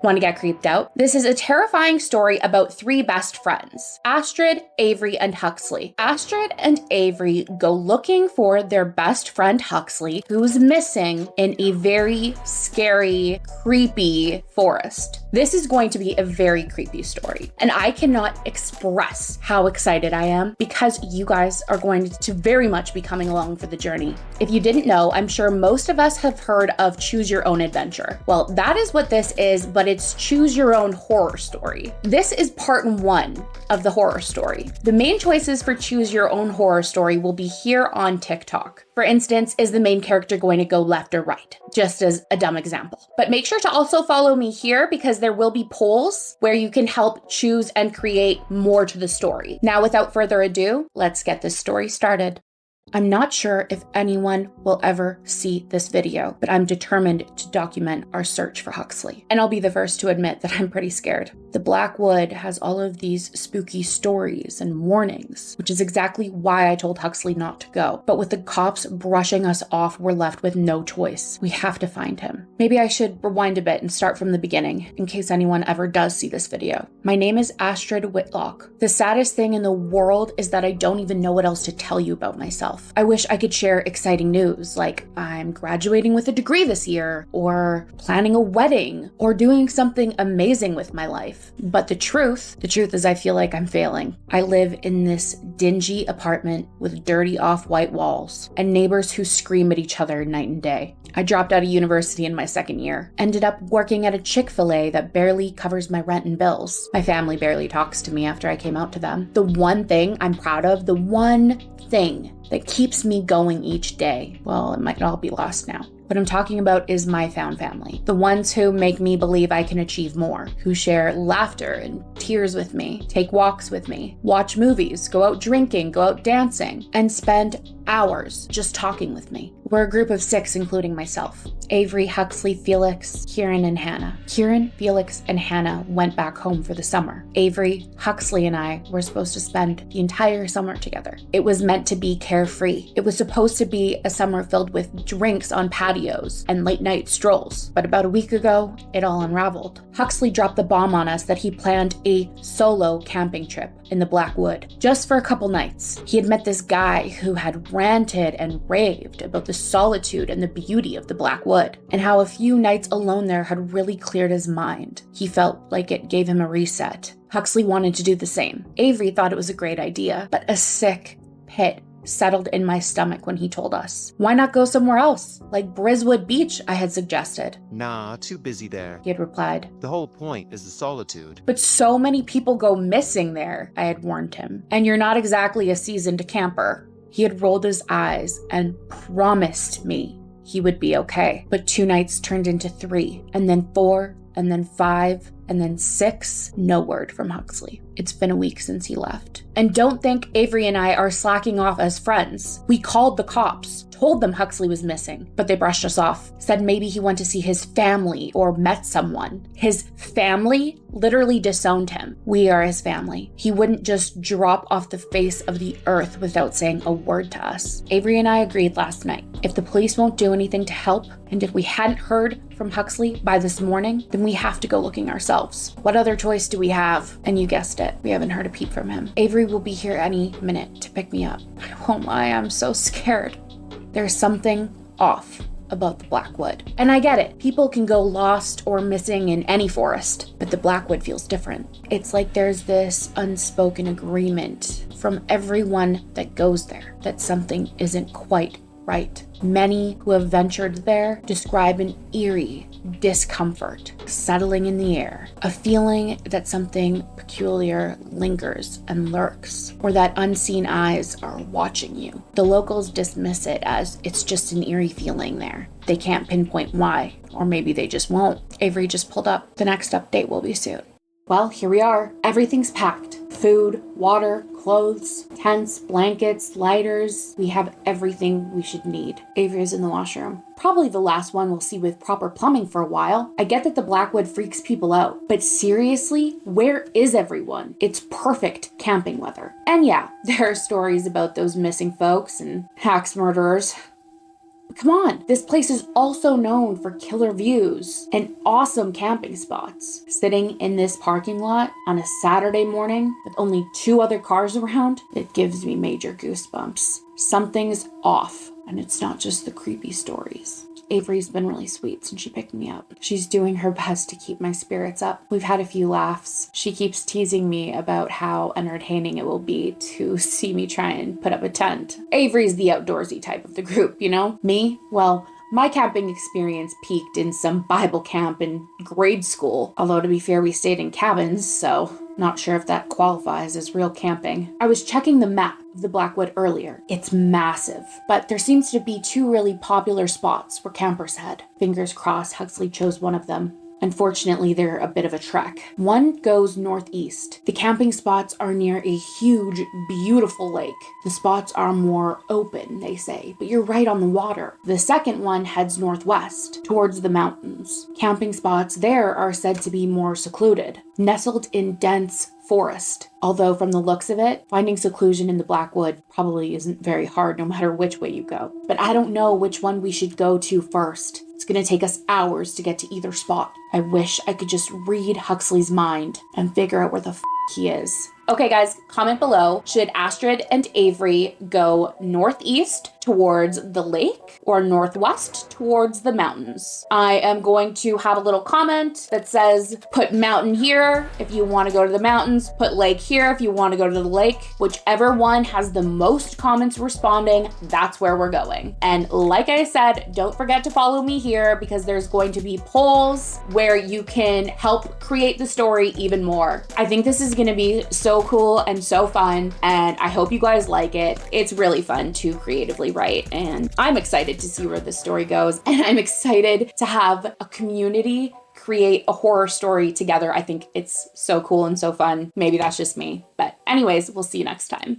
Want to get creeped out? This is a terrifying story about three best friends, Astrid, Avery, and Huxley. Astrid and Avery go looking for their best friend Huxley, who's missing in a very scary, creepy forest. This is going to be a very creepy story, and I cannot express how excited I am because you guys are going to very much be coming along for the journey. If you didn't know, I'm sure most of us have heard of Choose Your Own Adventure. Well, that is what this is, but it's Choose Your Own Horror Story. This is part 1 of the horror story. The main choices for Choose Your Own Horror Story will be here on TikTok. For instance, is the main character going to go left or right? Just as a dumb example. But make sure to also follow me here because there will be polls where you can help choose and create more to the story. Now, without further ado, let's get this story started. I'm not sure if anyone will ever see this video, but I'm determined to document our search for Huxley. And I'll be the first to admit that I'm pretty scared. The Black Wood has all of these spooky stories and warnings, which is exactly why I told Huxley not to go. But with the cops brushing us off, we're left with no choice. We have to find him. Maybe I should rewind a bit and start from the beginning, in case anyone ever does see this video. My name is Astrid Whitlock. The saddest thing in the world is that I don't even know what else to tell you about myself. I wish I could share exciting news, like I'm graduating with a degree this year, or planning a wedding, or doing something amazing with my life. But the truth is I feel like I'm failing. I live in this dingy apartment with dirty off-white walls and neighbors who scream at each other night and day. I dropped out of university in my second year, ended up working at a Chick-fil-A that barely covers my rent and bills. My family barely talks to me after I came out to them. The one thing I'm proud of, the one thing that keeps me going each day, well, it might all be lost now. What I'm talking about is my found family. The ones who make me believe I can achieve more, who share laughter and tears with me, take walks with me, watch movies, go out drinking, go out dancing, and spend hours just talking with me. We're a group of 6, including myself. Avery, Huxley, Felix, Kieran, and Hannah. Kieran, Felix, and Hannah went back home for the summer. Avery, Huxley, and I were supposed to spend the entire summer together. It was meant to be carefree. It was supposed to be a summer filled with drinks on patios and late night strolls. But about a week ago, it all unraveled. Huxley dropped the bomb on us that he planned a solo camping trip in the Black Wood, just for a couple nights. He had met this guy who had ranted and raved about the solitude and the beauty of the Black Wood, and how a few nights alone there had really cleared his mind. He felt like it gave him a reset. Huxley wanted to do the same. Avery thought it was a great idea, but a sick pit settled in my stomach when he told us. Why not go somewhere else? Like Briswood Beach, I had suggested. Nah, too busy there. He had replied. The whole point is the solitude. But so many people go missing there, I had warned him. And you're not exactly a seasoned camper. He had rolled his eyes and promised me he would be okay. But 2 nights turned into 3, and then 4, and then 5, and then 6. No word from Huxley. It's been a week since he left. And don't think Avery and I are slacking off as friends. We called the cops, told them Huxley was missing, but they brushed us off, said maybe he went to see his family or met someone. His family literally disowned him. We are his family. He wouldn't just drop off the face of the earth without saying a word to us. Avery and I agreed last night. If the police won't do anything to help, and if we hadn't heard from Huxley by this morning, then we have to go looking ourselves. What other choice do we have? And you guessed it, we haven't heard a peep from him. Avery will be here any minute to pick me up. I won't lie, I'm so scared. There's something off about the Black Wood. And I get it. People can go lost or missing in any forest, but the Black Wood feels different. It's like there's this unspoken agreement from everyone that goes there that something isn't quite right. Many who have ventured there describe an eerie discomfort settling in the air, a feeling that something peculiar lingers and lurks, or that unseen eyes are watching you. The locals dismiss it as it's just an eerie feeling there. They can't pinpoint why, or maybe they just won't. Avery just pulled up. The next update will be soon. Well, here we are. Everything's packed. Food, water, clothes, tents, blankets, lighters. We have everything we should need. Avery's in the washroom. Probably the last one we'll see with proper plumbing for a while. I get that the Black Wood freaks people out, but seriously, where is everyone? It's perfect camping weather. And yeah, there are stories about those missing folks and axe murderers. Come on, this place is also known for killer views and awesome camping spots. Sitting in this parking lot on a Saturday morning with only 2 other cars around, it gives me major goosebumps. Something's off, and it's not just the creepy stories. Avery's been really sweet since she picked me up. She's doing her best to keep my spirits up. We've had a few laughs. She keeps teasing me about how entertaining it will be to see me try and put up a tent. Avery's the outdoorsy type of the group, you know? Me? Well, my camping experience peaked in some Bible camp in grade school. Although to be fair, we stayed in cabins, so not sure if that qualifies as real camping. I was checking the map of the Blackwood earlier. It's massive, but there seems to be 2 really popular spots where campers head. Fingers crossed Huxley chose one of them. Unfortunately, they're a bit of a trek. One goes northeast. The camping spots are near a huge, beautiful lake. The spots are more open, they say, but you're right on the water. The second one heads northwest, towards the mountains. Camping spots there are said to be more secluded, nestled in dense forest. Although from the looks of it, finding seclusion in the Blackwood probably isn't very hard no matter which way you go. But I don't know which one we should go to first. It's gonna take us hours to get to either spot. I wish I could just read Huxley's mind and figure out where the he is. Okay guys, comment below. Should Astrid and Avery go northeast towards the lake or northwest towards the mountains? I am going to have a little comment that says, put mountain here if you want to go to the mountains, put lake here if you want to go to the lake. Whichever one has the most comments responding, that's where we're going. And like I said, don't forget to follow me here because there's going to be polls where you can help create the story even more. I think this is going to be so cool and so fun, and I hope you guys like it. It's really fun to creatively write, and I'm excited to see where this story goes, and I'm excited to have a community create a horror story together. I think it's so cool and so fun. Maybe that's just me, but anyways, we'll see you next time.